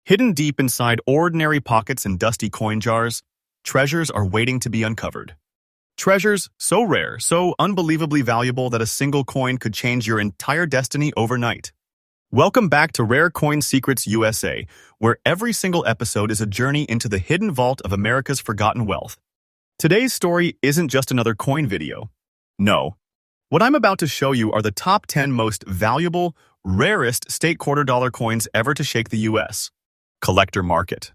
Hidden deep inside ordinary pockets and dusty coin jars, treasures are waiting to be uncovered. Treasures so rare, so unbelievably valuable that a single coin could change your entire destiny overnight. Welcome back to Rare Coin Secrets USA, where every single episode is a journey into the hidden vault of America's forgotten wealth. Today's story isn't just another coin video. No. What I'm about to show you are the top 10 most valuable, rarest state quarter dollar coins ever to shake the U.S. collector market.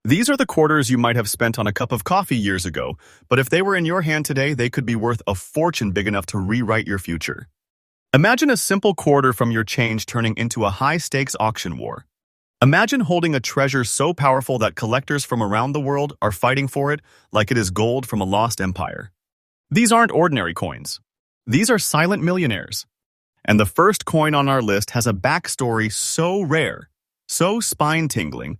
These are the quarters you might have spent on a cup of coffee years ago, but if they were in your hand today, they could be worth a fortune big enough to rewrite your future. Imagine a simple quarter from your change turning into a high-stakes auction war. Imagine holding a treasure so powerful that collectors from around the world are fighting for it like it is gold from a lost empire. These aren't ordinary coins. These are silent millionaires. And the first coin on our list has a backstory so rare, so spine-tingling,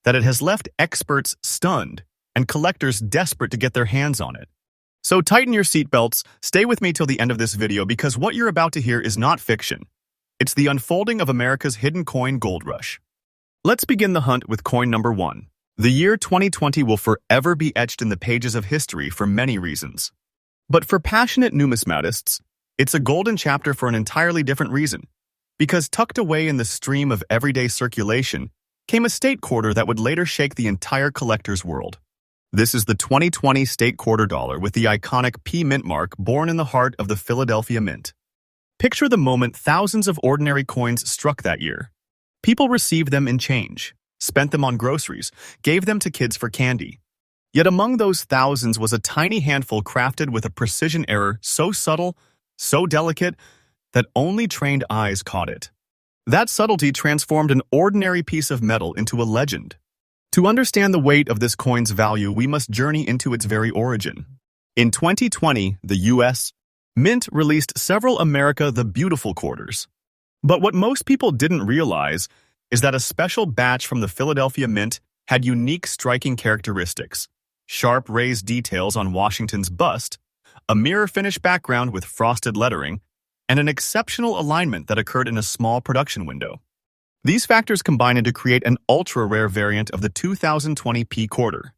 that it has left experts stunned and collectors desperate to get their hands on it. So tighten your seatbelts, stay with me till the end of this video because what you're about to hear is not fiction. It's the unfolding of America's hidden coin gold rush. Let's begin the hunt with coin number 1. The year 2020 will forever be etched in the pages of history for many reasons. But for passionate numismatists, it's a golden chapter for an entirely different reason. Because tucked away in the stream of everyday circulation came a state quarter that would later shake the entire collector's world. This is the 2020 state quarter dollar with the iconic P Mint mark born in the heart of the Philadelphia Mint. Picture the moment thousands of ordinary coins struck that year. People received them in change, spent them on groceries, gave them to kids for candy. Yet among those thousands was a tiny handful crafted with a precision error so subtle, so delicate, that only trained eyes caught it. That subtlety transformed an ordinary piece of metal into a legend. To understand the weight of this coin's value, we must journey into its very origin. In 2020, the U.S. Mint released several America the Beautiful quarters. But what most people didn't realize is that a special batch from the Philadelphia Mint had unique striking characteristics: sharp raised details on Washington's bust, a mirror-finish background with frosted lettering, and an exceptional alignment that occurred in a small production window. These factors combined to create an ultra-rare variant of the 2020 P quarter.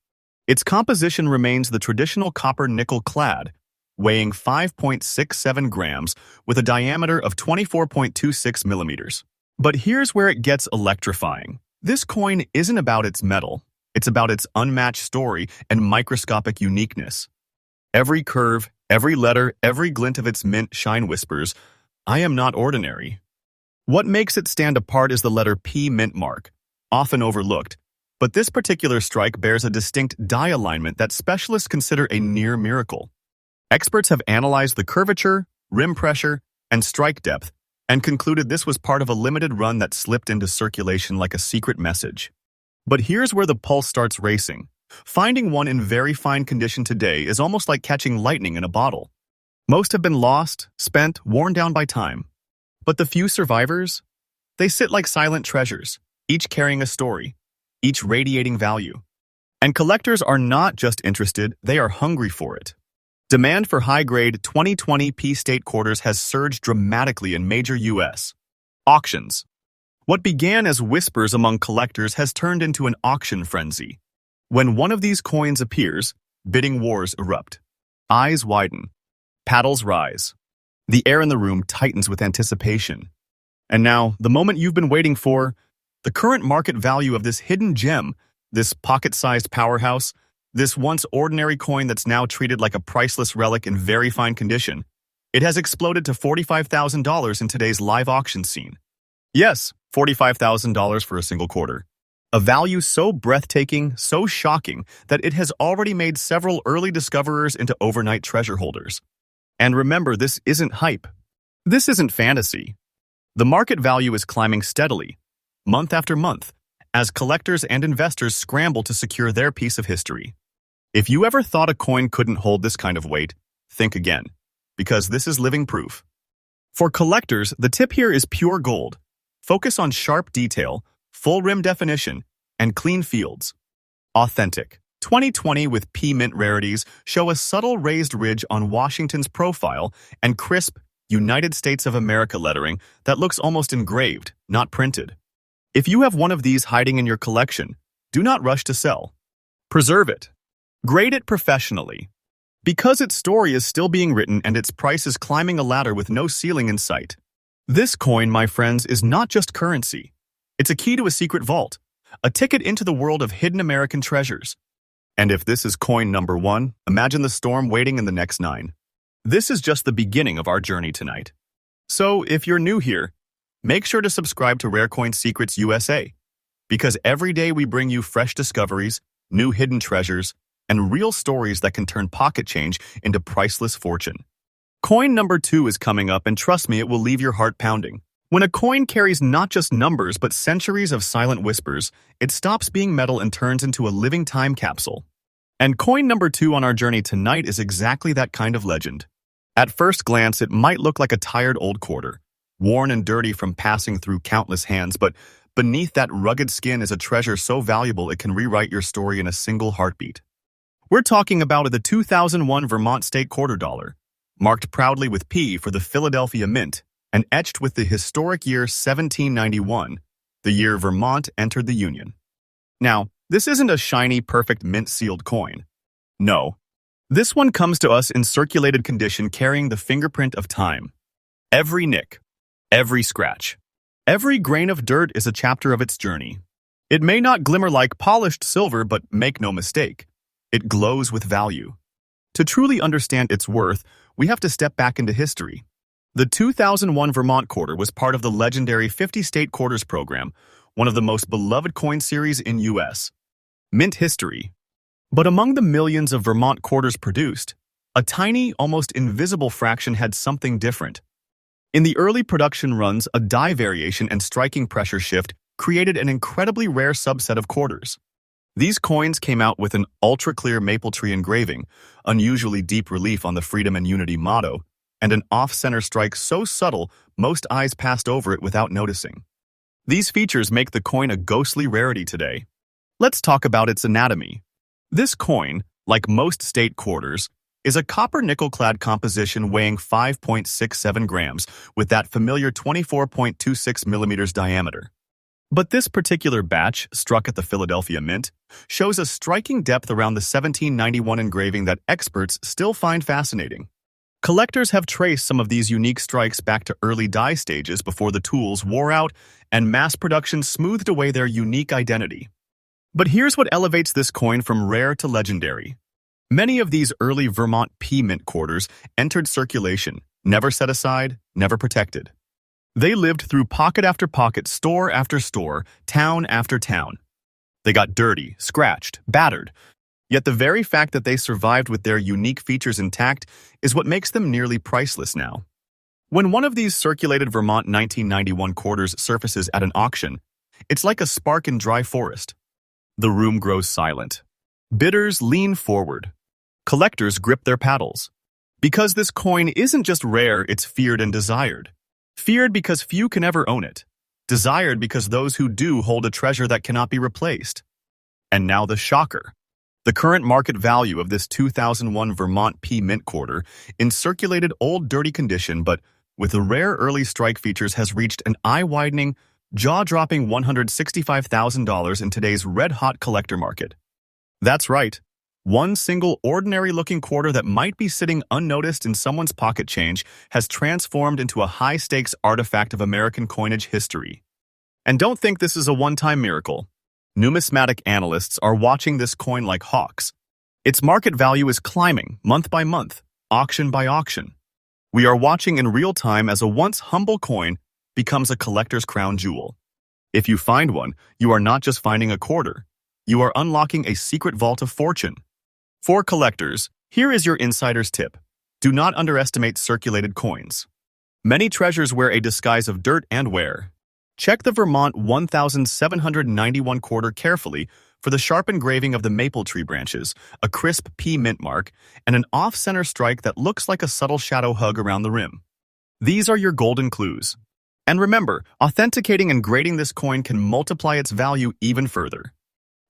Its composition remains the traditional copper-nickel clad, weighing 5.67 grams with a diameter of 24.26 millimeters. But here's where it gets electrifying. This coin isn't about its metal. It's about its unmatched story and microscopic uniqueness. Every curve, every letter, every glint of its mint shine whispers, "I am not ordinary." What makes it stand apart is the letter P mint mark, often overlooked, but this particular strike bears a distinct die alignment that specialists consider a near miracle. Experts have analyzed the curvature, rim pressure, and strike depth, and concluded this was part of a limited run that slipped into circulation like a secret message. But here's where the pulse starts racing. Finding one in very fine condition today is almost like catching lightning in a bottle. Most have been lost, spent, worn down by time. But the few survivors? They sit like silent treasures, each carrying a story, each radiating value. And collectors are not just interested, they are hungry for it. Demand for high-grade 2020 P state quarters has surged dramatically in major U.S. auctions. What began as whispers among collectors has turned into an auction frenzy. When one of these coins appears, bidding wars erupt. Eyes widen. Paddles rise. The air in the room tightens with anticipation. And now, the moment you've been waiting for, the current market value of this hidden gem, this pocket-sized powerhouse, this once ordinary coin that's now treated like a priceless relic in very fine condition, it has exploded to $45,000 in today's live auction scene. Yes, $45,000 for a single quarter. A value so breathtaking, so shocking, that it has already made several early discoverers into overnight treasure holders. And remember, this isn't hype. This isn't fantasy. The market value is climbing steadily, month after month, as collectors and investors scramble to secure their piece of history. If you ever thought a coin couldn't hold this kind of weight, think again, because this is living proof. For collectors, the tip here is pure gold. Focus on sharp detail, full rim definition, and clean fields. Authentic. 2020 with P Mint rarities show a subtle raised ridge on Washington's profile and crisp United States of America lettering that looks almost engraved, not printed. If you have one of these hiding in your collection, do not rush to sell. Preserve it. Grade it professionally. Because its story is still being written and its price is climbing a ladder with no ceiling in sight. This coin, my friends, is not just currency. It's a key to a secret vault, a ticket into the world of hidden American treasures. And if this is coin number 1, imagine the storm waiting in the next 9. This is just the beginning of our journey tonight. So, if you're new here, make sure to subscribe to Rare Coin Secrets USA, because every day we bring you fresh discoveries, new hidden treasures, and real stories that can turn pocket change into priceless fortune. Coin number 2 is coming up, and trust me, it will leave your heart pounding. When a coin carries not just numbers but centuries of silent whispers, it stops being metal and turns into a living time capsule. And coin number 2 on our journey tonight is exactly that kind of legend. At first glance, it might look like a tired old quarter, worn and dirty from passing through countless hands, but beneath that rugged skin is a treasure so valuable it can rewrite your story in a single heartbeat. We're talking about the 2001 Vermont state quarter dollar, marked proudly with P for the Philadelphia Mint and etched with the historic year 1791, the year Vermont entered the Union. Now, this isn't a shiny, perfect mint-sealed coin. No. This one comes to us in circulated condition carrying the fingerprint of time. Every nick, every scratch, every grain of dirt is a chapter of its journey. It may not glimmer like polished silver, but make no mistake, it glows with value. To truly understand its worth, we have to step back into history. The 2001 Vermont quarter was part of the legendary 50-state quarters program, one of the most beloved coin series in U.S. mint history. But among the millions of Vermont quarters produced, a tiny, almost invisible fraction had something different. In the early production runs, a die variation and striking pressure shift created an incredibly rare subset of quarters. These coins came out with an ultra-clear maple tree engraving, unusually deep relief on the Freedom and Unity motto, and an off-center strike so subtle most eyes passed over it without noticing. These features make the coin a ghostly rarity today. Let's talk about its anatomy. This coin, like most state quarters, is a copper nickel-clad composition weighing 5.67 grams with that familiar 24.26 millimeters diameter. But this particular batch, struck at the Philadelphia Mint, shows a striking depth around the 1791 engraving that experts still find fascinating. Collectors have traced some of these unique strikes back to early die stages before the tools wore out and mass production smoothed away their unique identity. But here's what elevates this coin from rare to legendary. Many of these early Vermont P Mint quarters entered circulation, never set aside, never protected. They lived through pocket after pocket, store after store, town after town. They got dirty, scratched, battered. Yet the very fact that they survived with their unique features intact is what makes them nearly priceless now. When one of these circulated Vermont 1991 quarters surfaces at an auction, it's like a spark in dry forest. The room grows silent. Bidders lean forward. Collectors grip their paddles. Because this coin isn't just rare, it's feared and desired. Feared because few can ever own it. Desired because those who do hold a treasure that cannot be replaced. And now the shocker. The current market value of this 2001 Vermont P Mint quarter, in circulated old dirty condition but with the rare early strike features, has reached an eye-widening, jaw-dropping $165,000 in today's red-hot collector market. That's right. One single ordinary-looking quarter that might be sitting unnoticed in someone's pocket change has transformed into a high-stakes artifact of American coinage history. And don't think this is a one-time miracle. Numismatic analysts are watching this coin like hawks. Its market value is climbing month by month, auction by auction. We are watching in real time as a once humble coin becomes a collector's crown jewel. If you find one, you are not just finding a quarter. You are unlocking a secret vault of fortune. For collectors, here is your insider's tip. Do not underestimate circulated coins. Many treasures wear a disguise of dirt and wear. Check the Vermont 1791 quarter carefully for the sharp engraving of the maple tree branches, a crisp P mint mark, and an off-center strike that looks like a subtle shadow hug around the rim. These are your golden clues. And remember, authenticating and grading this coin can multiply its value even further.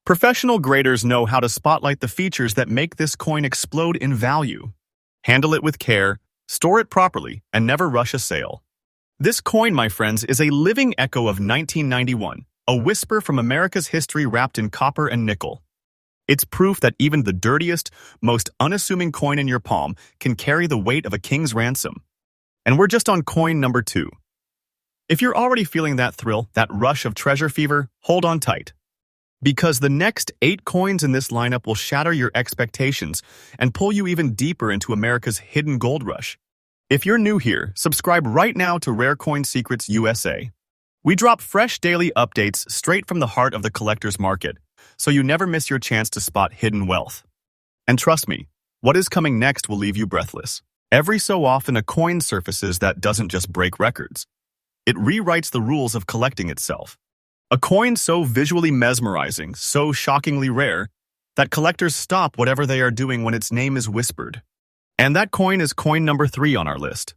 Professional graders know how to spotlight the features that make this coin explode in value. Handle it with care, store it properly, and never rush a sale. This coin, my friends, is a living echo of 1991, a whisper from America's history wrapped in copper and nickel. It's proof that even the dirtiest, most unassuming coin in your palm can carry the weight of a king's ransom. And we're just on coin number 2. If you're already feeling that thrill, that rush of treasure fever, hold on tight. Because the next 8 coins in this lineup will shatter your expectations and pull you even deeper into America's hidden gold rush. If you're new here, subscribe right now to Rare Coin Secrets USA. We drop fresh daily updates straight from the heart of the collector's market, so you never miss your chance to spot hidden wealth. And trust me, what is coming next will leave you breathless. Every so often, a coin surfaces that doesn't just break records. It rewrites the rules of collecting itself. A coin so visually mesmerizing, so shockingly rare, that collectors stop whatever they are doing when its name is whispered. And that coin is coin number 3 on our list.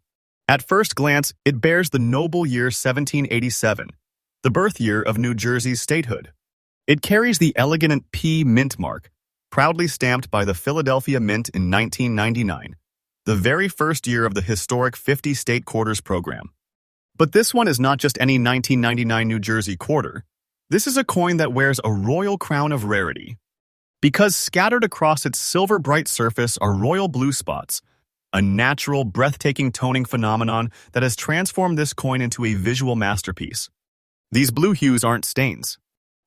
At first glance, it bears the noble year 1787, the birth year of New Jersey's statehood. It carries the elegant P mint mark, proudly stamped by the Philadelphia Mint in 1999, the very first year of the historic 50 state quarters program. But this one is not just any 1999 New Jersey quarter. This is a coin that wears a royal crown of rarity. Because scattered across its silver-bright surface are royal blue spots, a natural, breathtaking toning phenomenon that has transformed this coin into a visual masterpiece. These blue hues aren't stains.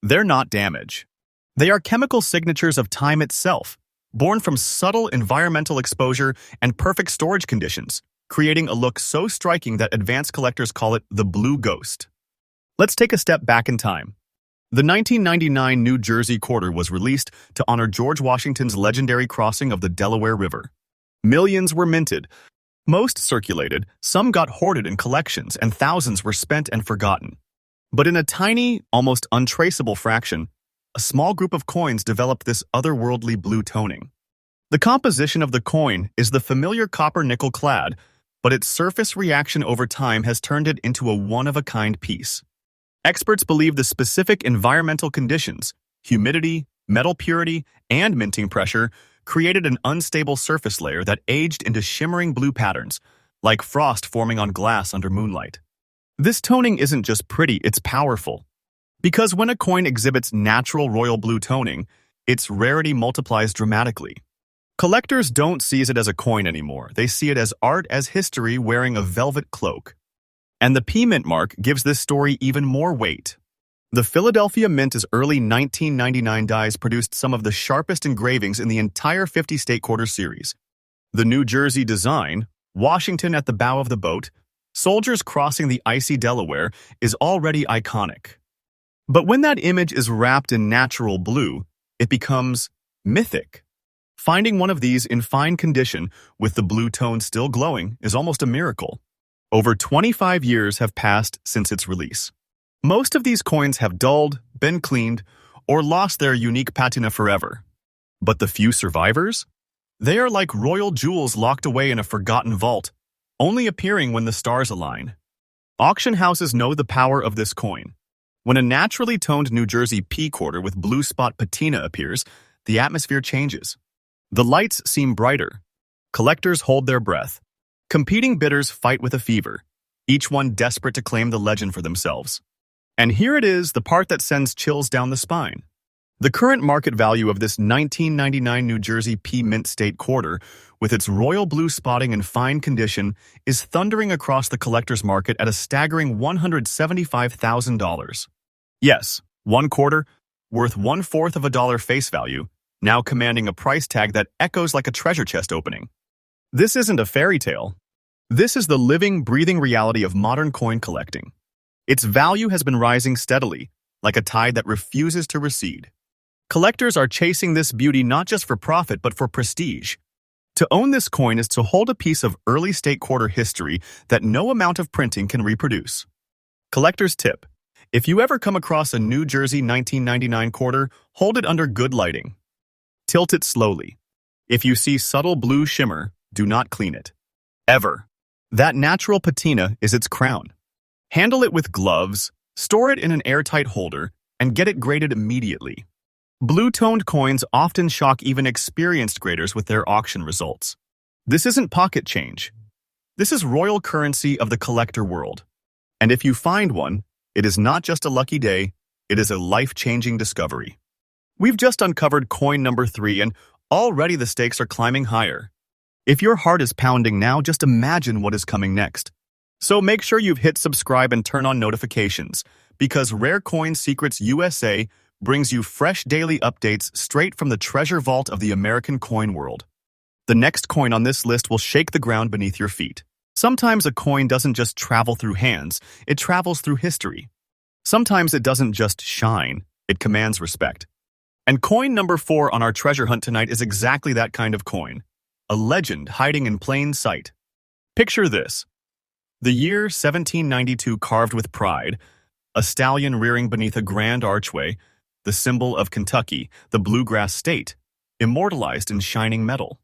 They're not damage. They are chemical signatures of time itself, born from subtle environmental exposure and perfect storage conditions, creating a look so striking that advanced collectors call it the blue ghost. Let's take a step back in time. The 1999 New Jersey quarter was released to honor George Washington's legendary crossing of the Delaware River. Millions were minted, most circulated, some got hoarded in collections, and thousands were spent and forgotten. But in a tiny, almost untraceable fraction, a small group of coins developed this otherworldly blue toning. The composition of the coin is the familiar copper-nickel clad, but its surface reaction over time has turned it into a one-of-a-kind piece. Experts believe the specific environmental conditions, humidity, metal purity, and minting pressure created an unstable surface layer that aged into shimmering blue patterns, like frost forming on glass under moonlight. This toning isn't just pretty, it's powerful. Because when a coin exhibits natural royal blue toning, its rarity multiplies dramatically. Collectors don't see it as a coin anymore. They see it as art, as history wearing a velvet cloak. And the P mint mark gives this story even more weight. The Philadelphia Mint's early 1999 dies produced some of the sharpest engravings in the entire 50-state quarter series. The New Jersey design, Washington at the bow of the boat, soldiers crossing the icy Delaware, is already iconic. But when that image is wrapped in natural blue, it becomes mythic. Finding one of these in fine condition with the blue tone still glowing is almost a miracle. Over 25 years have passed since its release. Most of these coins have dulled, been cleaned, or lost their unique patina forever. But the few survivors? They are like royal jewels locked away in a forgotten vault, only appearing when the stars align. Auction houses know the power of this coin. When a naturally toned New Jersey P quarter with blue spot patina appears, the atmosphere changes. The lights seem brighter. Collectors hold their breath. Competing bidders fight with a fever, each one desperate to claim the legend for themselves. And here it is, the part that sends chills down the spine. The current market value of this 1999 New Jersey P Mint State quarter, with its royal blue spotting and fine condition, is thundering across the collector's market at a staggering $175,000. Yes, one quarter, worth $1/4 of a dollar face value, now commanding a price tag that echoes like a treasure chest opening. This isn't a fairy tale. This is the living, breathing reality of modern coin collecting. Its value has been rising steadily, like a tide that refuses to recede. Collectors are chasing this beauty not just for profit, but for prestige. To own this coin is to hold a piece of early state quarter history that no amount of printing can reproduce. Collector's tip: if you ever come across a New Jersey 1999 quarter, hold it under good lighting. Tilt it slowly. If you see subtle blue shimmer, do not clean it. Ever. That natural patina is its crown. Handle it with gloves, store it in an airtight holder, and get it graded immediately. Blue-toned coins often shock even experienced graders with their auction results. This isn't pocket change. This is royal currency of the collector world. And if you find one, it is not just a lucky day, it is a life-changing discovery. We've just uncovered coin number 3, and already the stakes are climbing higher. If your heart is pounding now, just imagine what is coming next. So make sure you've hit subscribe and turn on notifications, because Rare Coin Secrets USA brings you fresh daily updates straight from the treasure vault of the American coin world. The next coin on this list will shake the ground beneath your feet. Sometimes a coin doesn't just travel through hands, it travels through history. Sometimes it doesn't just shine, it commands respect. And coin number 4 on our treasure hunt tonight is exactly that kind of coin. A legend hiding in plain sight. Picture this. The year 1792 carved with pride, a stallion rearing beneath a grand archway, the symbol of Kentucky, the Bluegrass state, immortalized in shining metal.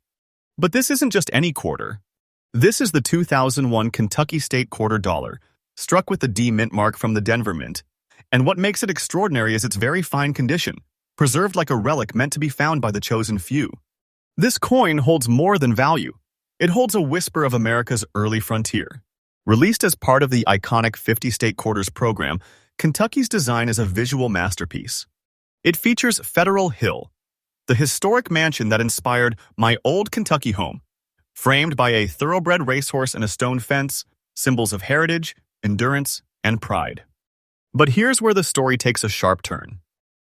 But this isn't just any quarter. This is the 2001 Kentucky State Quarter Dollar, struck with the D Mint mark from the Denver Mint. And what makes it extraordinary is its very fine condition, preserved like a relic meant to be found by the chosen few. This coin holds more than value. It holds a whisper of America's early frontier. Released as part of the iconic 50 State Quarters program, Kentucky's design is a visual masterpiece. It features Federal Hill, the historic mansion that inspired My Old Kentucky Home, framed by a thoroughbred racehorse and a stone fence, symbols of heritage, endurance, and pride. But here's where the story takes a sharp turn.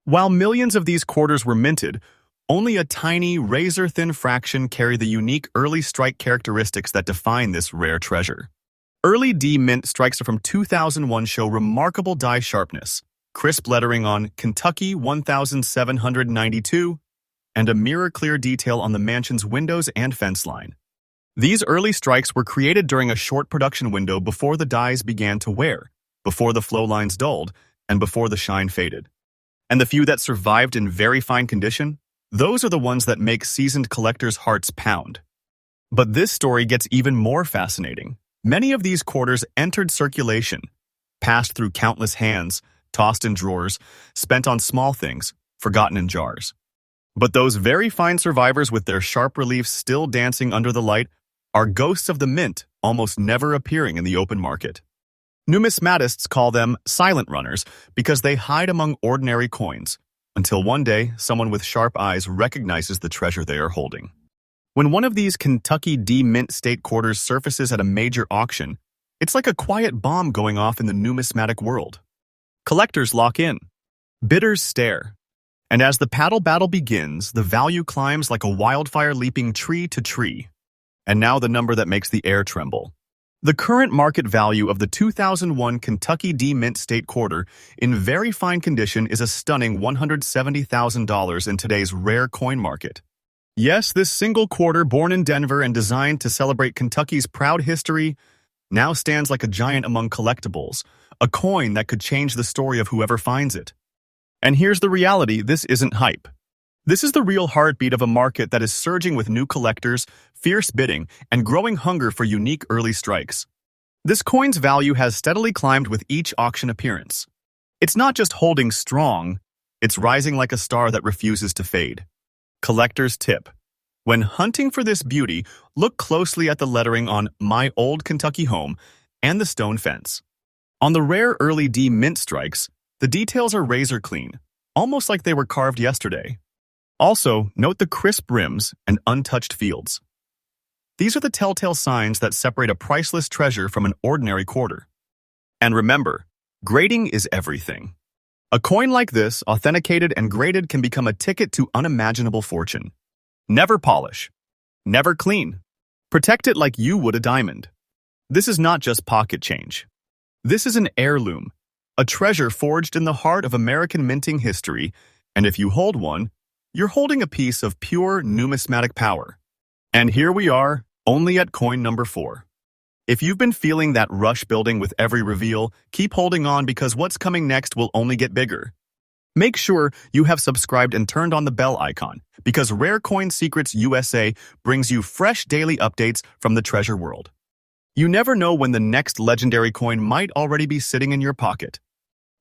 While millions of these quarters were minted, only a tiny, razor-thin fraction carry the unique early strike characteristics that define this rare treasure. Early D Mint strikes from 2001 show remarkable die sharpness, crisp lettering on Kentucky 1792, and a mirror-clear detail on the mansion's windows and fence line. These early strikes were created during a short production window before the dies began to wear, before the flow lines dulled, and before the shine faded. And the few that survived in very fine condition? Those are the ones that make seasoned collectors' hearts pound. But this story gets even more fascinating. Many of these quarters entered circulation, passed through countless hands, tossed in drawers, spent on small things, forgotten in jars. But those very fine survivors with their sharp reliefs still dancing under the light are ghosts of the mint, almost never appearing in the open market. Numismatists call them silent runners because they hide among ordinary coins, until one day someone with sharp eyes recognizes the treasure they are holding. When one of these Kentucky D Mint State Quarters surfaces at a major auction, it's like a quiet bomb going off in the numismatic world. Collectors lock in. Bidders stare. And as the paddle battle begins, the value climbs like a wildfire leaping tree to tree. And now the number that makes the air tremble. The current market value of the 2001 Kentucky D Mint State Quarter in very fine condition is a stunning $170,000 in today's rare coin market. Yes, this single quarter, born in Denver and designed to celebrate Kentucky's proud history, now stands like a giant among collectibles, a coin that could change the story of whoever finds it. And here's the reality, this isn't hype. This is the real heartbeat of a market that is surging with new collectors, fierce bidding, and growing hunger for unique early strikes. This coin's value has steadily climbed with each auction appearance. It's not just holding strong, it's rising like a star that refuses to fade. Collector's tip. When hunting for this beauty, look closely at the lettering on My Old Kentucky Home and the stone fence. On the rare early D Mint strikes, the details are razor clean, almost like they were carved yesterday. Also, note the crisp rims and untouched fields. These are the telltale signs that separate a priceless treasure from an ordinary quarter. And remember, grading is everything. A coin like this, authenticated and graded, can become a ticket to unimaginable fortune. Never polish. Never clean. Protect it like you would a diamond. This is not just pocket change. This is an heirloom, a treasure forged in the heart of American minting history, and if you hold one, you're holding a piece of pure numismatic power. And here we are, only at coin number 4. If you've been feeling that rush building with every reveal, keep holding on because what's coming next will only get bigger. Make sure you have subscribed and turned on the bell icon because Rare Coin Secrets USA brings you fresh daily updates from the treasure world. You never know when the next legendary coin might already be sitting in your pocket.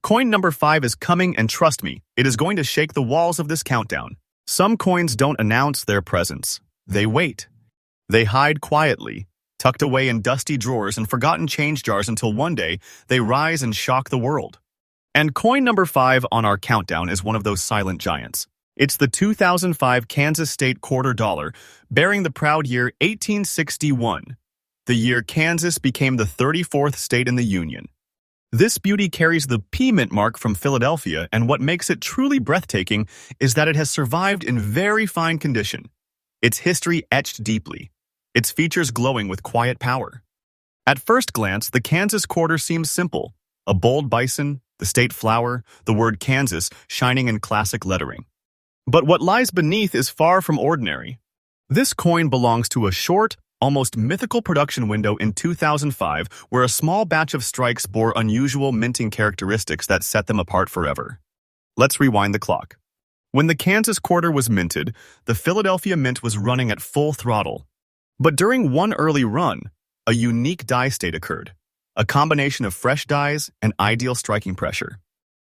Coin number 5 is coming, and trust me, it is going to shake the walls of this countdown. Some coins don't announce their presence. They wait. They hide quietly, tucked away in dusty drawers and forgotten change jars until one day they rise and shock the world. And coin number 5 on our countdown is one of those silent giants. It's the 2005 Kansas State quarter dollar, bearing the proud year 1861, the year Kansas became the 34th state in the Union. This beauty carries the P mint mark from Philadelphia, and what makes it truly breathtaking is that it has survived in very fine condition. Its history etched deeply, its features glowing with quiet power. At first glance, the Kansas quarter seems simple: a bold bison, the state flower, the word Kansas shining in classic lettering. But what lies beneath is far from ordinary. This coin belongs to a short, almost mythical production window in 2005 where a small batch of strikes bore unusual minting characteristics that set them apart forever. Let's rewind the clock. When the Kansas quarter was minted, the Philadelphia mint was running at full throttle. But during one early run, a unique die state occurred, a combination of fresh dies and ideal striking pressure.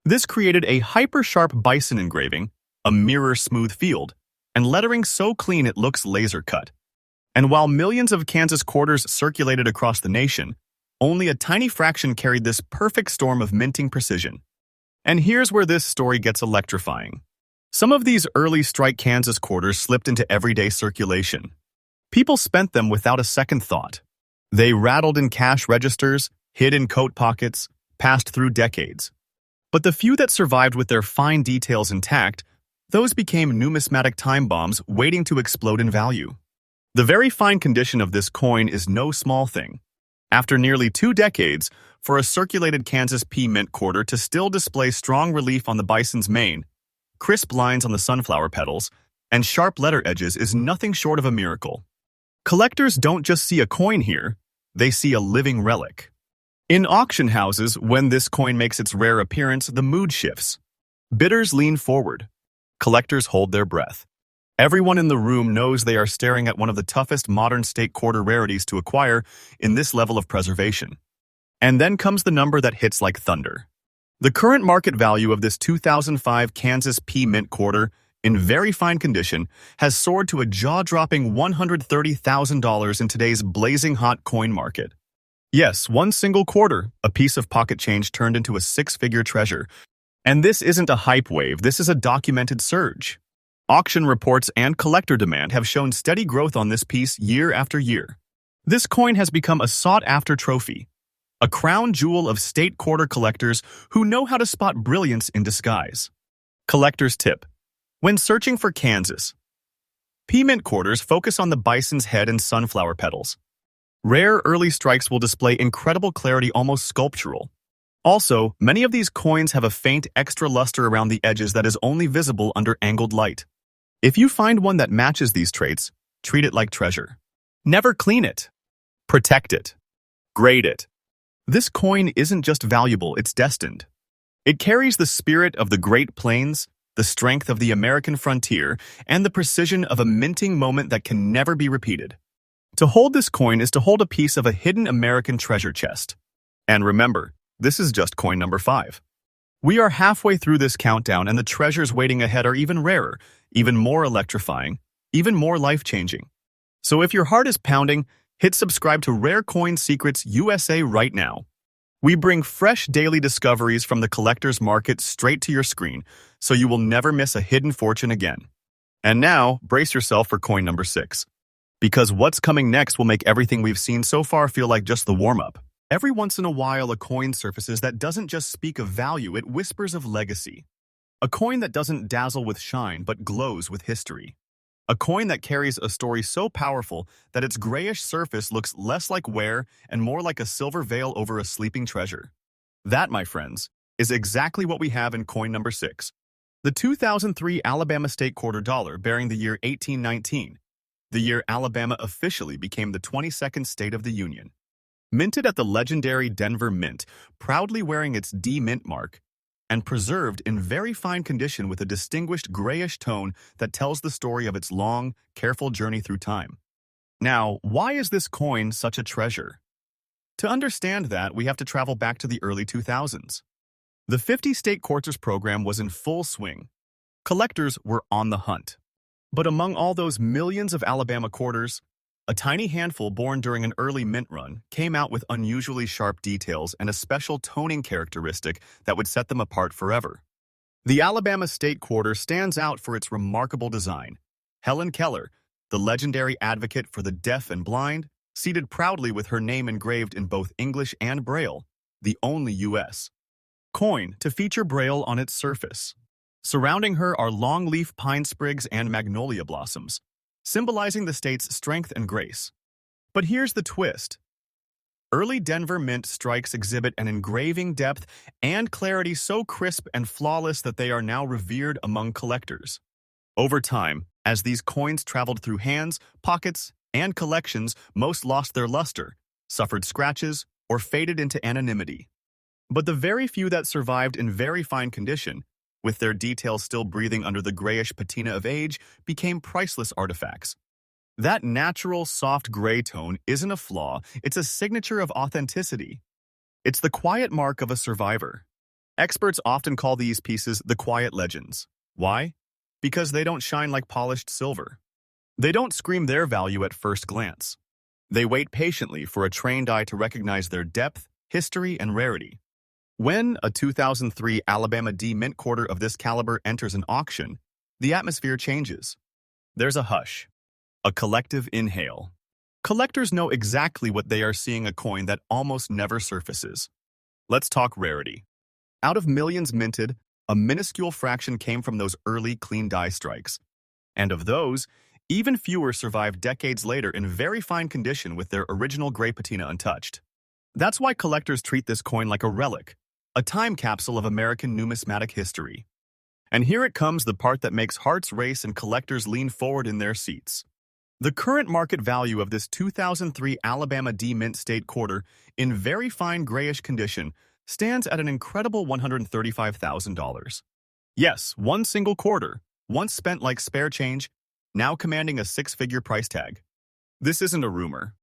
This created a hyper-sharp bison engraving, a mirror-smooth field, and lettering so clean it looks laser-cut. And while millions of Kansas quarters circulated across the nation, only a tiny fraction carried this perfect storm of minting precision. And here's where this story gets electrifying. Some of these early strike Kansas quarters slipped into everyday circulation. People spent them without a second thought. They rattled in cash registers, hid in coat pockets, passed through decades. But the few that survived with their fine details intact, those became numismatic time bombs waiting to explode in value. The very fine condition of this coin is no small thing. After nearly 2 decades, for a circulated Kansas P mint quarter to still display strong relief on the bison's mane, crisp lines on the sunflower petals, and sharp letter edges is nothing short of a miracle. Collectors don't just see a coin here, they see a living relic. In auction houses, when this coin makes its rare appearance, the mood shifts. Bidders lean forward. Collectors hold their breath. Everyone in the room knows they are staring at one of the toughest modern state quarter rarities to acquire in this level of preservation. And then comes the number that hits like thunder. The current market value of this 2005 Kansas P mint quarter, in very fine condition, has soared to a jaw-dropping $130,000 in today's blazing hot coin market. Yes, one single quarter, a piece of pocket change turned into a 6-figure treasure. And this isn't a hype wave, this is a documented surge. Auction reports and collector demand have shown steady growth on this piece year after year. This coin has become a sought-after trophy, a crown jewel of state quarter collectors who know how to spot brilliance in disguise. Collector's tip: when searching for Kansas P mint quarters, focus on the bison's head and sunflower petals. Rare early strikes will display incredible clarity, almost sculptural. Also, many of these coins have a faint extra luster around the edges that is only visible under angled light. If you find one that matches these traits, treat it like treasure. Never clean it. Protect it. Grade it. This coin isn't just valuable, it's destined. It carries the spirit of the Great Plains, the strength of the American frontier, and the precision of a minting moment that can never be repeated. To hold this coin is to hold a piece of a hidden American treasure chest. And remember, this is just coin number 5. We are halfway through this countdown, and the treasures waiting ahead are even rarer, even more electrifying, even more life-changing. So if your heart is pounding, hit subscribe to Rare Coin Secrets USA right now. We bring fresh daily discoveries from the collector's market straight to your screen, so you will never miss a hidden fortune again. And now, brace yourself for coin number 6. Because what's coming next will make everything we've seen so far feel like just the warm-up. Every once in a while, a coin surfaces that doesn't just speak of value, it whispers of legacy. A coin that doesn't dazzle with shine, but glows with history. A coin that carries a story so powerful that its grayish surface looks less like wear and more like a silver veil over a sleeping treasure. That, my friends, is exactly what we have in coin number 6. The 2003 Alabama State quarter dollar, bearing the year 1819, the year Alabama officially became the 22nd state of the Union. Minted at the legendary Denver Mint, proudly wearing its D mint mark, and preserved in very fine condition with a distinguished grayish tone that tells the story of its long, careful journey through time. Now, why is this coin such a treasure? To understand that, we have to travel back to the early 2000s. The 50 State Quarters program was in full swing. Collectors were on the hunt. But among all those millions of Alabama quarters, A tiny handful born during an early mint run came out with unusually sharp details and a special toning characteristic that would set them apart forever. The Alabama State Quarter stands out for its remarkable design. Helen Keller, the legendary advocate for the deaf and blind, seated proudly with her name engraved in both English and Braille, the only U.S. coin to feature Braille on its surface. Surrounding her are longleaf pine sprigs and magnolia blossoms, symbolizing the state's strength and grace. But here's the twist. Early Denver mint strikes exhibit an engraving depth and clarity so crisp and flawless that they are now revered among collectors. Over time, as these coins traveled through hands, pockets, and collections, most lost their luster, suffered scratches, or faded into anonymity. But the very few that survived in very fine condition, with their details still breathing under the grayish patina of age, became priceless artifacts. That natural, soft gray tone isn't a flaw, it's a signature of authenticity. It's the quiet mark of a survivor. Experts often call these pieces the quiet legends. Why? Because they don't shine like polished silver. They don't scream their value at first glance. They wait patiently for a trained eye to recognize their depth, history, and rarity. When a 2003 Alabama D mint quarter of this caliber enters an auction, the atmosphere changes. There's a hush. A collective inhale. Collectors know exactly what they are seeing, a coin that almost never surfaces. Let's talk rarity. Out of millions minted, a minuscule fraction came from those early clean die strikes. And of those, even fewer survived decades later in very fine condition with their original gray patina untouched. That's why collectors treat this coin like a relic, a time capsule of American numismatic history. And here it comes, the part that makes hearts race and collectors lean forward in their seats. The current market value of this 2003 Alabama D Mint State Quarter, in very fine grayish condition, stands at an incredible $135,000. Yes, one single quarter, once spent like spare change, now commanding a six-figure price tag. This isn't a rumor.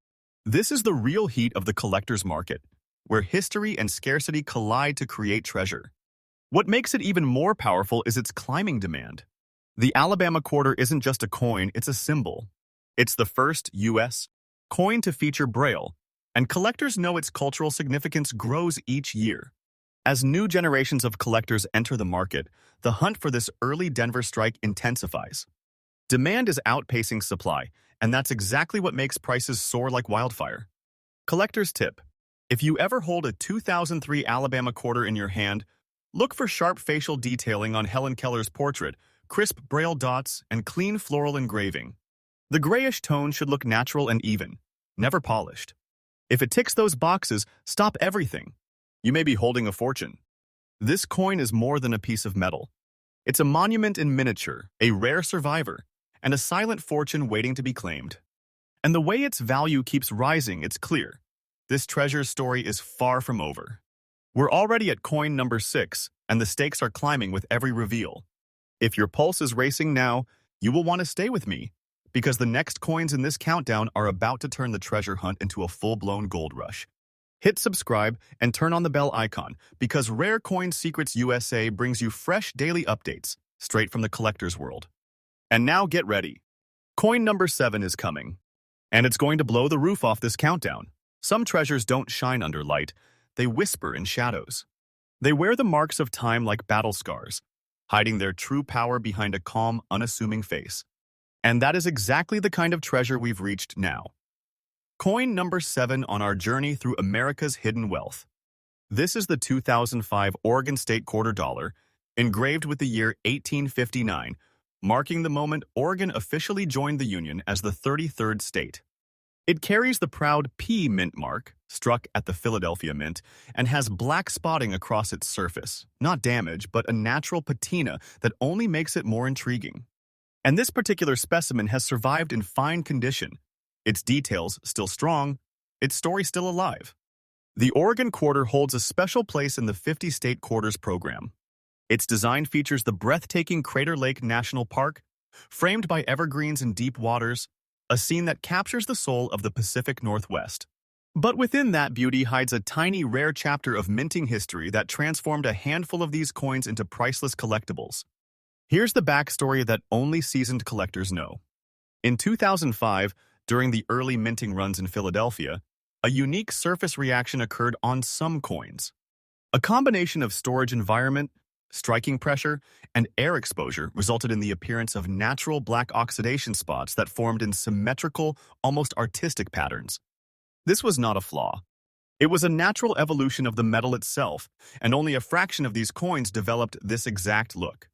This is the real heat of the collector's market, where history and scarcity collide to create treasure. What makes it even more powerful is its climbing demand. The Alabama Quarter isn't just a coin, it's a symbol. It's the first U.S. coin to feature Braille, and collectors know its cultural significance grows each year. As new generations of collectors enter the market, the hunt for this early Denver strike intensifies. Demand is outpacing supply, and that's exactly what makes prices soar like wildfire. Collector's tip: if you ever hold a 2003 Alabama quarter in your hand, look for sharp facial detailing on Helen Keller's portrait, crisp Braille dots, and clean floral engraving. The grayish tone should look natural and even, never polished. If it ticks those boxes, stop everything. You may be holding a fortune. This coin is more than a piece of metal. It's a monument in miniature, a rare survivor, and a silent fortune waiting to be claimed. And the way its value keeps rising, it's clear. This treasure's story is far from over. We're already at coin number 6, and the stakes are climbing with every reveal. If your pulse is racing now, you will want to stay with me, because the next coins in this countdown are about to turn the treasure hunt into a full-blown gold rush. Hit subscribe and turn on the bell icon, because Rare Coin Secrets USA brings you fresh daily updates straight from the collector's world. And now get ready. Coin number 7 is coming, and it's going to blow the roof off this countdown. Some treasures don't shine under light, they whisper in shadows. They wear the marks of time like battle scars, hiding their true power behind a calm, unassuming face. And that is exactly the kind of treasure we've reached now. Coin number 7 on our journey through America's hidden wealth. This is the 2005 Oregon State Quarter Dollar, engraved with the year 1859, marking the moment Oregon officially joined the Union as the 33rd state. It carries the proud P mint mark, struck at the Philadelphia Mint, and has black spotting across its surface, not damage, but a natural patina that only makes it more intriguing. And this particular specimen has survived in fine condition, its details still strong, its story still alive. The Oregon Quarter holds a special place in the 50-state quarters program. Its design features the breathtaking Crater Lake National Park, framed by evergreens and deep waters, a scene that captures the soul of the Pacific Northwest. But within that beauty hides a tiny, rare chapter of minting history that transformed a handful of these coins into priceless collectibles. Here's the backstory that only seasoned collectors know. In 2005, During the early minting runs in Philadelphia, a unique surface reaction occurred on some coins. A combination of storage environment, striking pressure, and air exposure resulted in the appearance of natural black oxidation spots that formed in symmetrical, almost artistic patterns. This was not a flaw. It was a natural evolution of the metal itself, and only a fraction of these coins developed this exact look.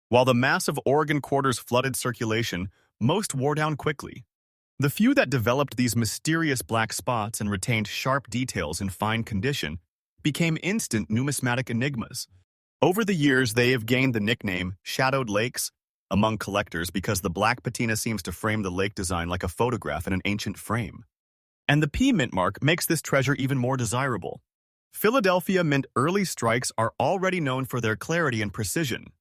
While the mass of Oregon quarters flooded circulation, most wore down quickly. The few that developed these mysterious black spots and retained sharp details in fine condition became instant numismatic enigmas. Over the years, they have gained the nickname Shadowed Lakes among collectors because the black patina seems to frame the lake design like a photograph in an ancient frame. And the P mint mark makes this treasure even more desirable. Philadelphia mint early strikes are already known for their clarity and precision.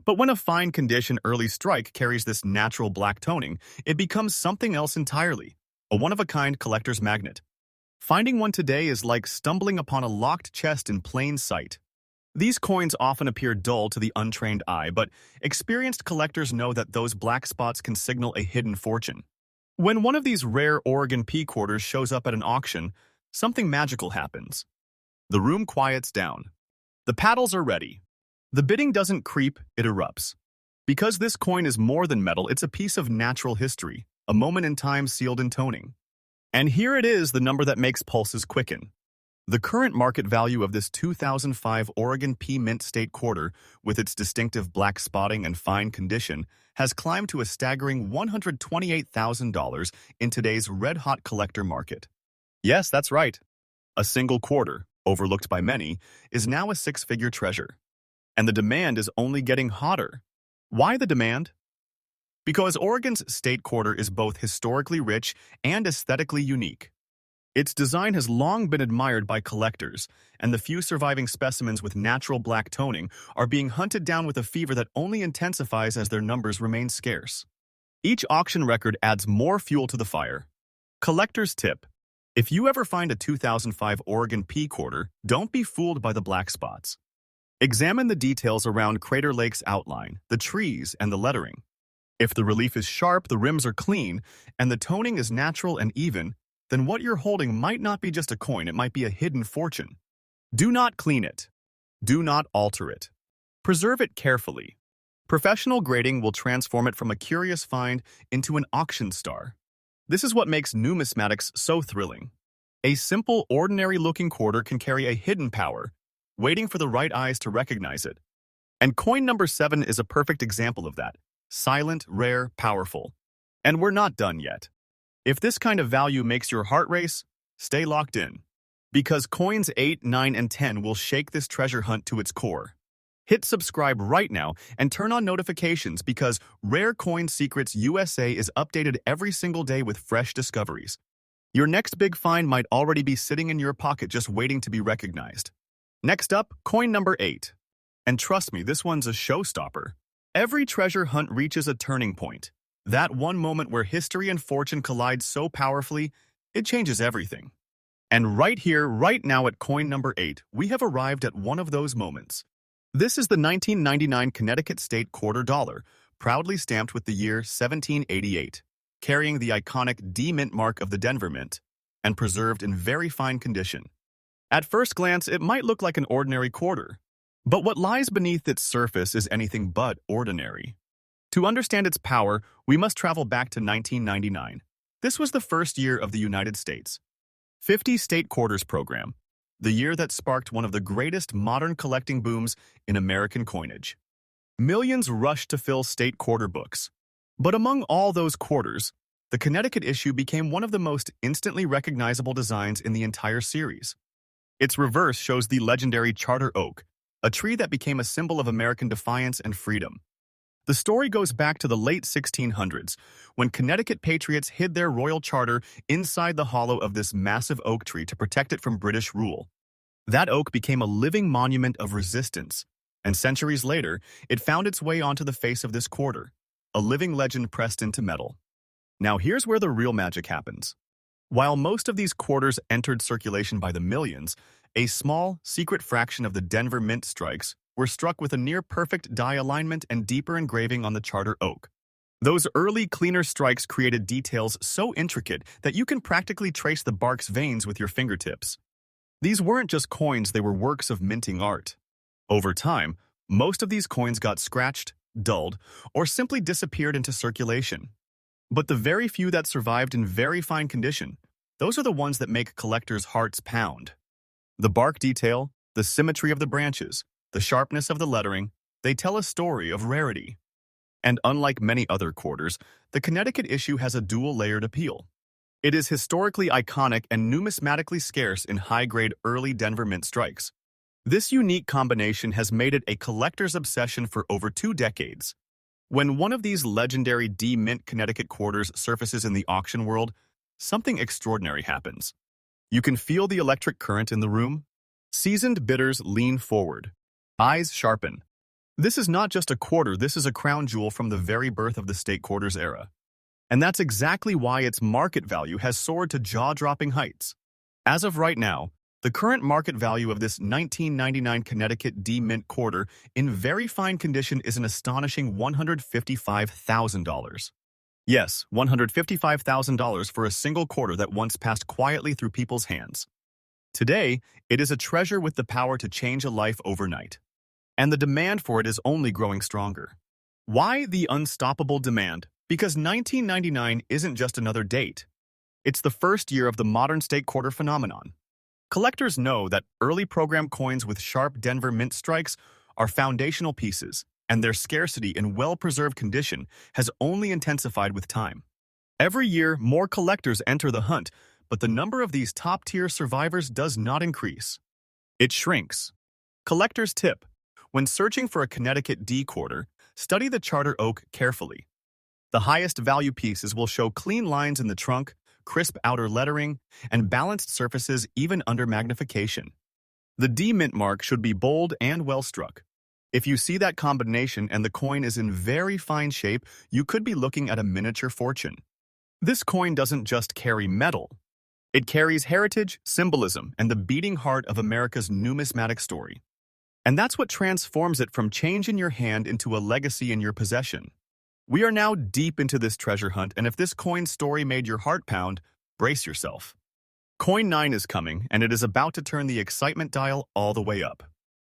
But when a fine condition early strike carries this natural black toning, it becomes something else entirely, a one-of-a-kind collector's magnet. Finding one today is like stumbling upon a locked chest in plain sight. These coins often appear dull to the untrained eye, but experienced collectors know that those black spots can signal a hidden fortune. When one of these rare Oregon P quarters shows up at an auction, something magical happens. The room quiets down. The paddles are ready. The bidding doesn't creep, it erupts. Because this coin is more than metal, it's a piece of natural history, a moment in time sealed in toning. And here it is, the number that makes pulses quicken. The current market value of this 2005 Oregon P Mint State Quarter, with its distinctive black spotting and fine condition, has climbed to a staggering $128,000 in today's red-hot collector market. Yes, that's right. A single quarter, overlooked by many, is now a six-figure treasure. And the demand is only getting hotter. Why the demand? Because Oregon's state quarter is both historically rich and aesthetically unique. Its design has long been admired by collectors, and the few surviving specimens with natural black toning are being hunted down with a fever that only intensifies as their numbers remain scarce. Each auction record adds more fuel to the fire. Collector's tip: if you ever find a 2005 Oregon P quarter, don't be fooled by the black spots. Examine the details around Crater Lake's outline, the trees, and the lettering. If the relief is sharp, the rims are clean, and the toning is natural and even, then what you're holding might not be just a coin, it might be a hidden fortune. Do not clean it. Do not alter it. Preserve it carefully. Professional grading will transform it from a curious find into an auction star. This is what makes numismatics so thrilling. A simple, ordinary-looking quarter can carry a hidden power, waiting for the right eyes to recognize it. And coin number 7 is a perfect example of that. Silent, rare, powerful. And we're not done yet. If this kind of value makes your heart race, stay locked in. Because coins 8, 9, and 10 will shake this treasure hunt to its core. Hit subscribe right now and turn on notifications because Rare Coin Secrets USA is updated every single day with fresh discoveries. Your next big find might already be sitting in your pocket just waiting to be recognized. Next up, coin number 8. And trust me, this one's a showstopper. Every treasure hunt reaches a turning point. That one moment where history and fortune collide so powerfully, it changes everything. And right here, right now at coin number 8, we have arrived at one of those moments. This is the 1999 Connecticut State Quarter Dollar, proudly stamped with the year 1788, carrying the iconic D Mint mark of the Denver Mint, and preserved in very fine condition. At first glance, it might look like an ordinary quarter, but what lies beneath its surface is anything but ordinary. To understand its power, we must travel back to 1999. This was the first year of the United States 50 State Quarters program, the year that sparked one of the greatest modern collecting booms in American coinage. Millions rushed to fill state quarter books. But among all those quarters, the Connecticut issue became one of the most instantly recognizable designs in the entire series. Its reverse shows the legendary charter oak, a tree that became a symbol of American defiance and freedom. The story goes back to the late 1600s, when Connecticut patriots hid their royal charter inside the hollow of this massive oak tree to protect it from British rule. That oak became a living monument of resistance, and centuries later, it found its way onto the face of this quarter, a living legend pressed into metal. Now here's where the real magic happens. While most of these quarters entered circulation by the millions, a small, secret fraction of the Denver Mint strikes were struck with a near-perfect die alignment and deeper engraving on the charter oak. Those early cleaner strikes created details so intricate that you can practically trace the bark's veins with your fingertips. These weren't just coins, they were works of minting art. Over time, most of these coins got scratched, dulled, or simply disappeared into circulation. But the very few that survived in very fine condition, those are the ones that make collectors' hearts pound. The bark detail, the symmetry of the branches, the sharpness of the lettering, they tell a story of rarity. And unlike many other quarters, the Connecticut issue has a dual-layered appeal. It is historically iconic and numismatically scarce in high-grade early Denver mint strikes. This unique combination has made it a collector's obsession for over 2 decades. When one of these legendary D-mint Connecticut quarters surfaces in the auction world, something extraordinary happens. You can feel the electric current in the room. Seasoned bidders lean forward. Eyes sharpen. This is not just a quarter, this is a crown jewel from the very birth of the state quarters era. And that's exactly why its market value has soared to jaw-dropping heights. As of right now, the current market value of this 1999 Connecticut D-mint quarter in very fine condition is an astonishing $155,000. Yes, $155,000 for a single quarter that once passed quietly through people's hands. Today, it is a treasure with the power to change a life overnight. And the demand for it is only growing stronger. Why the unstoppable demand? Because 1999 isn't just another date. It's the first year of the modern state quarter phenomenon. Collectors know that early program coins with sharp Denver mint strikes are foundational pieces, and their scarcity in well-preserved condition has only intensified with time. Every year, more collectors enter the hunt, but the number of these top-tier survivors does not increase. It shrinks. Collectors tip: when searching for a Connecticut D quarter, study the charter oak carefully. The highest value pieces will show clean lines in the trunk, crisp outer lettering, and balanced surfaces even under magnification. The D mint mark should be bold and well struck. If you see that combination and the coin is in very fine shape, you could be looking at a miniature fortune. This coin doesn't just carry metal. It carries heritage, symbolism, and the beating heart of America's numismatic story. And that's what transforms it from change in your hand into a legacy in your possession. We are now deep into this treasure hunt, and if this coin story made your heart pound, brace yourself. Coin 9 is coming, and it is about to turn the excitement dial all the way up.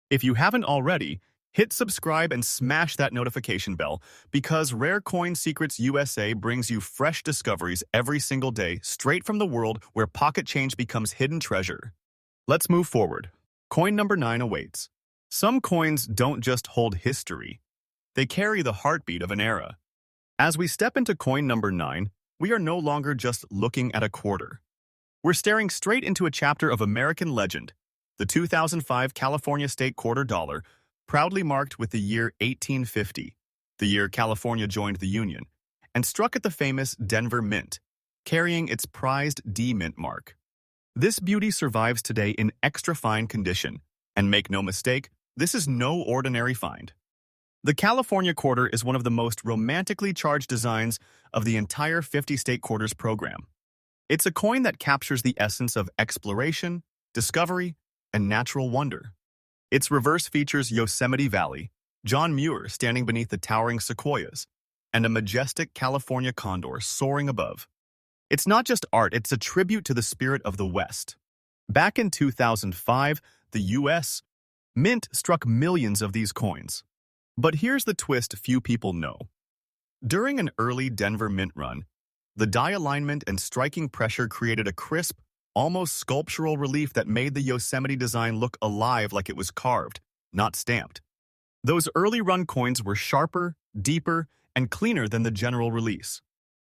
If you haven't already, hit subscribe and smash that notification bell, because Rare Coin Secrets USA brings you fresh discoveries every single day straight from the world where pocket change becomes hidden treasure. Let's move forward. Coin number 9 awaits. Some coins don't just hold history. They carry the heartbeat of an era. As we step into coin number 9, we are no longer just looking at a quarter. We're staring straight into a chapter of American legend, the 2005 California State Quarter Dollar, proudly marked with the year 1850, the year California joined the Union, and struck at the famous Denver Mint, carrying its prized D Mint mark. This beauty survives today in extra fine condition, and make no mistake, this is no ordinary find. The California quarter is one of the most romantically charged designs of the entire 50-state quarters program. It's a coin that captures the essence of exploration, discovery, and natural wonder. Its reverse features Yosemite Valley, John Muir standing beneath the towering sequoias, and a majestic California condor soaring above. It's not just art, it's a tribute to the spirit of the West. Back in 2005, the U.S. Mint struck millions of these coins. But here's the twist few people know. During an early Denver Mint run, the die alignment and striking pressure created a crisp, almost sculptural relief that made the Yosemite design look alive, like it was carved, not stamped. Those early run coins were sharper, deeper, and cleaner than the general release.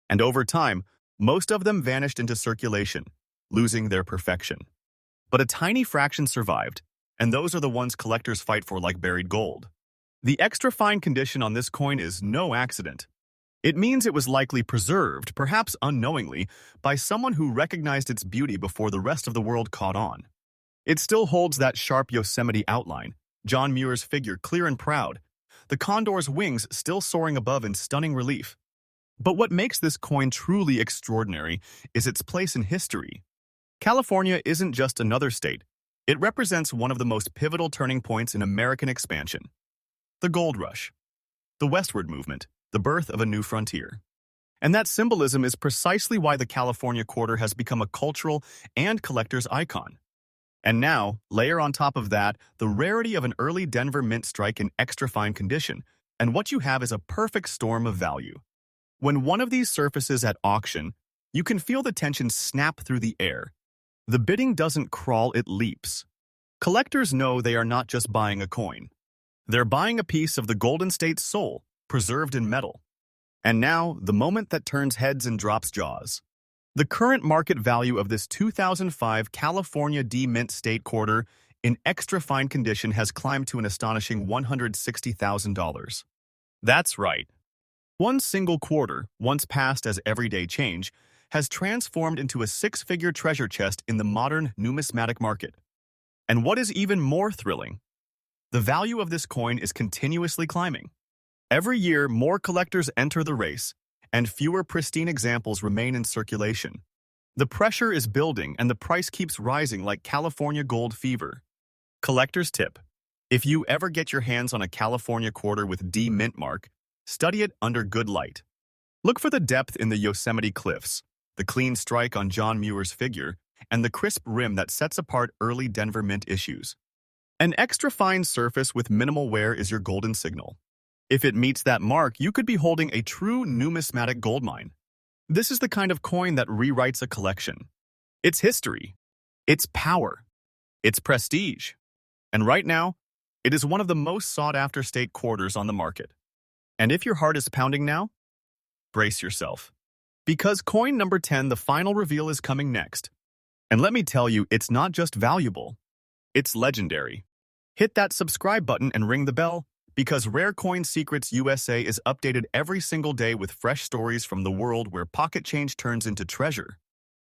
And over time, most of them vanished into circulation, losing their perfection. But a tiny fraction survived, and those are the ones collectors fight for like buried gold. The extra fine condition on this coin is no accident. It means it was likely preserved, perhaps unknowingly, by someone who recognized its beauty before the rest of the world caught on. It still holds that sharp Yosemite outline, John Muir's figure clear and proud, the condor's wings still soaring above in stunning relief. But what makes this coin truly extraordinary is its place in history. California isn't just another state. It represents one of the most pivotal turning points in American expansion. The Gold Rush, the westward movement, the birth of a new frontier. And that symbolism is precisely why the California quarter has become a cultural and collector's icon. And now, layer on top of that the rarity of an early Denver mint strike in extra fine condition, and what you have is a perfect storm of value. When one of these surfaces at auction, you can feel the tension snap through the air. The bidding doesn't crawl, it leaps. Collectors know they are not just buying a coin. They're buying a piece of the Golden State's soul, preserved in metal. And now, the moment that turns heads and drops jaws. The current market value of this 2005 California D Mint State Quarter in extra fine condition has climbed to an astonishing $160,000. That's right. One single quarter, once passed as everyday change, has transformed into a six-figure treasure chest in the modern numismatic market. And what is even more thrilling, the value of this coin is continuously climbing. Every year, more collectors enter the race, and fewer pristine examples remain in circulation. The pressure is building, and the price keeps rising like California gold fever. Collector's tip: if you ever get your hands on a California quarter with D mint mark, study it under good light. Look for the depth in the Yosemite cliffs, the clean strike on John Muir's figure, and the crisp rim that sets apart early Denver mint issues. An extra fine surface with minimal wear is your golden signal. If it meets that mark, you could be holding a true numismatic goldmine. This is the kind of coin that rewrites a collection. Its history, its power, its prestige. And right now, it is one of the most sought-after state quarters on the market. And if your heart is pounding now, brace yourself. Because coin number 10, the final reveal, is coming next. And let me tell you, it's not just valuable, it's legendary. Hit that subscribe button and ring the bell, because Rare Coin Secrets USA is updated every single day with fresh stories from the world where pocket change turns into treasure.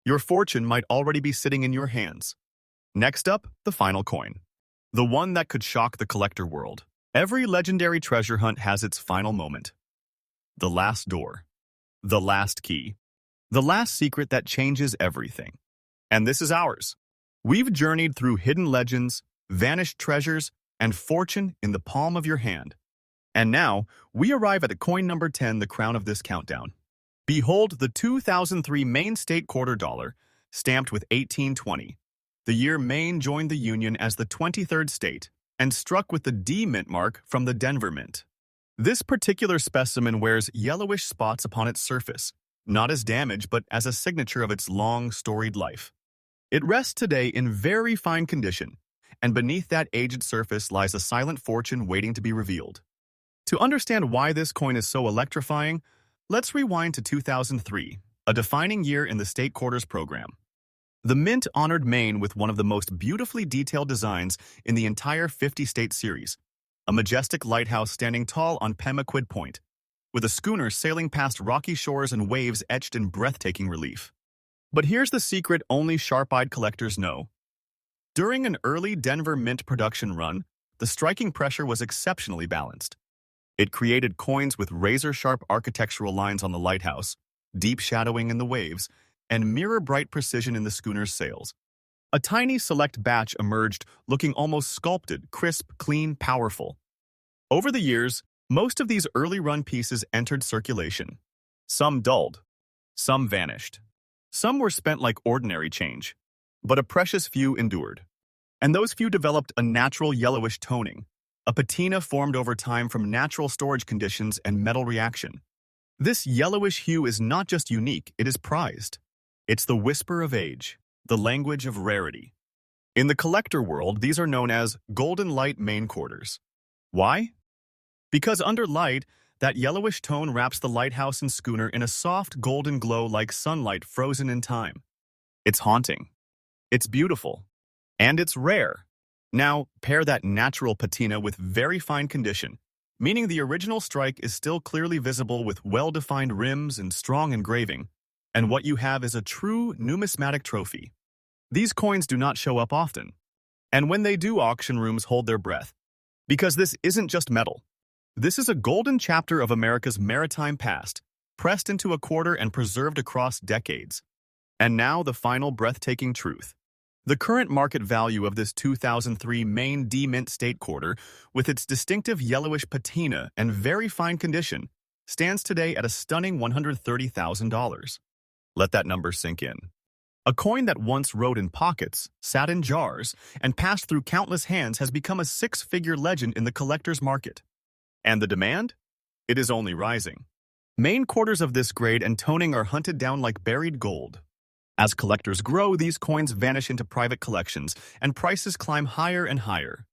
Your fortune might already be sitting in your hands. Next up, the final coin. The one that could shock the collector world. Every legendary treasure hunt has its final moment. The last door. The last key. The last secret that changes everything. And this is ours. We've journeyed through hidden legends, vanished treasures, and fortune in the palm of your hand. And now, we arrive at coin number 10, the crown of this countdown. Behold the 2003 Maine State Quarter Dollar, stamped with 1820, the year Maine joined the Union as the 23rd state, and struck with the D Mint mark from the Denver Mint. This particular specimen wears yellowish spots upon its surface, not as damage but as a signature of its long, storied life. It rests today in very fine condition, and beneath that aged surface lies a silent fortune waiting to be revealed. To understand why this coin is so electrifying, let's rewind to 2003, a defining year in the state quarters program. The Mint honored Maine with one of the most beautifully detailed designs in the entire 50-state series, a majestic lighthouse standing tall on Pemaquid Point, with a schooner sailing past rocky shores and waves etched in breathtaking relief. But here's the secret only sharp-eyed collectors know. During an early Denver Mint production run, the striking pressure was exceptionally balanced. It created coins with razor-sharp architectural lines on the lighthouse, deep shadowing in the waves, and mirror-bright precision in the schooner's sails. A tiny select batch emerged looking almost sculpted, crisp, clean, powerful. Over the years, most of these early-run pieces entered circulation. Some dulled. Some vanished. Some were spent like ordinary change. But a precious few endured. And those few developed a natural yellowish toning, a patina formed over time from natural storage conditions and metal reaction. This yellowish hue is not just unique, it is prized. It's the whisper of age, the language of rarity. In the collector world, these are known as golden light Maine quarters. Why? Because under light, that yellowish tone wraps the lighthouse and schooner in a soft golden glow like sunlight frozen in time. It's haunting. It's beautiful. And it's rare. Now, pair that natural patina with very fine condition, meaning the original strike is still clearly visible with well-defined rims and strong engraving, and what you have is a true numismatic trophy. These coins do not show up often. And when they do, auction rooms hold their breath. Because this isn't just metal. This is a golden chapter of America's maritime past, pressed into a quarter and preserved across decades. And now the final breathtaking truth. The current market value of this 2003 Maine D Mint State Quarter, with its distinctive yellowish patina and very fine condition, stands today at a stunning $130,000. Let that number sink in. A coin that once rode in pockets, sat in jars, and passed through countless hands has become a six-figure legend in the collector's market. And the demand? It is only rising. Maine quarters of this grade and toning are hunted down like buried gold. As collectors grow, these coins vanish into private collections, and prices climb higher and higher.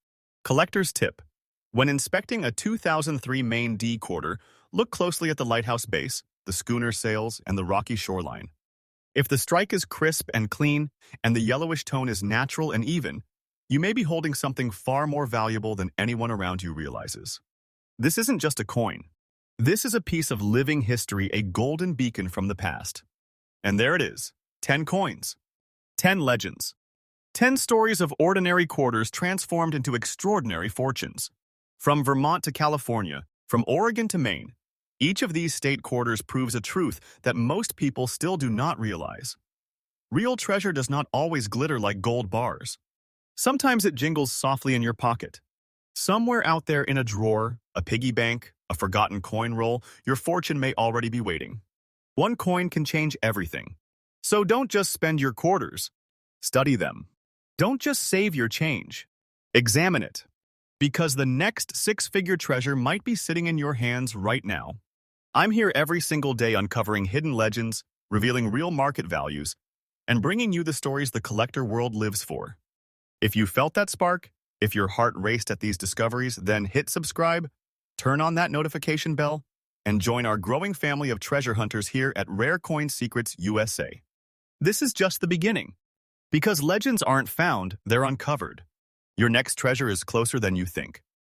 Collector's tip. When inspecting a 2003 Maine D quarter, look closely at the lighthouse base, the schooner sails, and the rocky shoreline. If the strike is crisp and clean, and the yellowish tone is natural and even, you may be holding something far more valuable than anyone around you realizes. This isn't just a coin. This is a piece of living history, a golden beacon from the past. And there it is, 10 coins, 10 legends, 10 stories of ordinary quarters transformed into extraordinary fortunes. From Vermont to California, from Oregon to Maine, each of these state quarters proves a truth that most people still do not realize. Real treasure does not always glitter like gold bars. Sometimes it jingles softly in your pocket. Somewhere out there in a drawer, a piggy bank, a forgotten coin roll, your fortune may already be waiting. One coin can change everything. So don't just spend your quarters. Study them. Don't just save your change. Examine it. Because the next six-figure treasure might be sitting in your hands right now. I'm here every single day uncovering hidden legends, revealing real market values, and bringing you the stories the collector world lives for. If you felt that spark, if your heart raced at these discoveries, then hit subscribe, turn on that notification bell, and join our growing family of treasure hunters here at Rare Coin Secrets USA. This is just the beginning. Because legends aren't found, they're uncovered. Your next treasure is closer than you think.